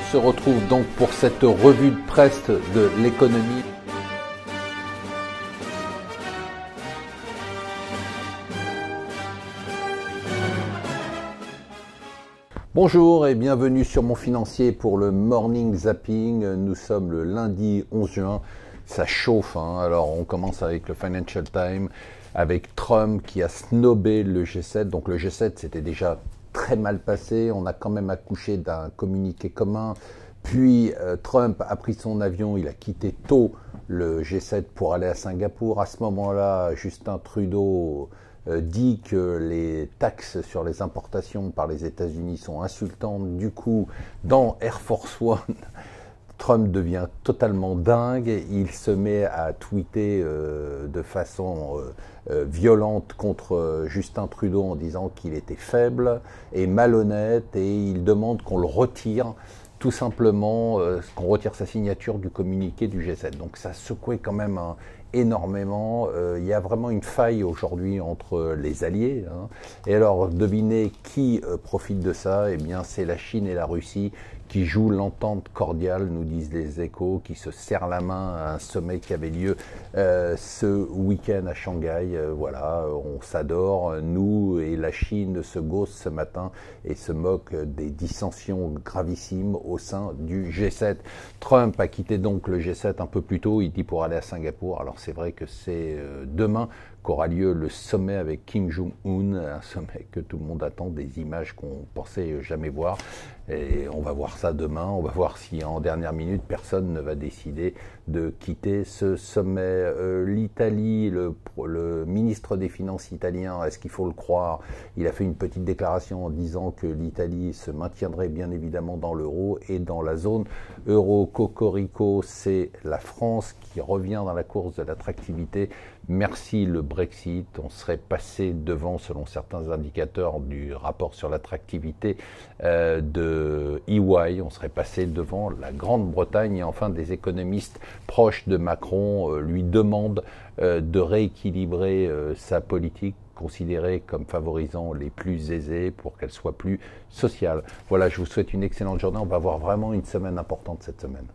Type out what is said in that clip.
On se retrouve donc pour cette revue de presse de l'économie. Bonjour et bienvenue sur Mon Financier pour le Morning Zapping. Nous sommes le lundi 11 juin. Ça chauffe, hein. Alors on commence avec le Financial Times, avec Trump qui a snobé le G7. Donc le G7 c'était déjà très mal passé. On a quand même accouché d'un communiqué commun. Puis Trump a pris son avion, il a quitté tôt le G7 pour aller à Singapour. À ce moment-là, Justin Trudeau dit que les taxes sur les importations par les États-Unis sont insultantes. Du coup, dans Air Force One, Trump devient totalement dingue. Il se met à tweeter de façon violente contre Justin Trudeau en disant qu'il était faible et malhonnête, et il demande qu'on le retire, tout simplement, qu'on retire sa signature du communiqué du G7. Donc ça secouait quand même énormément. Il y a vraiment une faille aujourd'hui entre les alliés, hein. Et alors, devinez qui profite de ça? Eh bien, c'est la Chine et la Russie qui jouent l'entente cordiale, nous disent les Échos, qui se serrent la main à un sommet qui avait lieu ce week-end à Shanghai. Voilà, on s'adore. Nous et la Chine se gaussent ce matin et se moquent des dissensions gravissimes au sein du G7. Trump a quitté donc le G7 un peu plus tôt, il dit pour aller à Singapour. Alors c'est vrai que c'est demain qu'aura lieu le sommet avec Kim Jong-un, un sommet que tout le monde attend, des images qu'on pensait jamais voir. Et on va voir ça demain, on va voir si en dernière minute, personne ne va décider de quitter ce sommet. L'Italie, le ministre des Finances italien, est-ce qu'il faut le croire? Il a fait une petite déclaration en disant que l'Italie se maintiendrait bien évidemment dans l'euro et dans la zone euro. Cocorico, c'est la France qui revient dans la course de l'attractivité. Merci le Brexit, on serait passé devant, selon certains indicateurs du rapport sur l'attractivité de EY, on serait passé devant la Grande-Bretagne. Et enfin, des économistes proches de Macron lui demandent de rééquilibrer sa politique, considérée comme favorisant les plus aisés pour qu'elle soit plus sociale. Voilà, je vous souhaite une excellente journée. On va avoir vraiment une semaine importante cette semaine.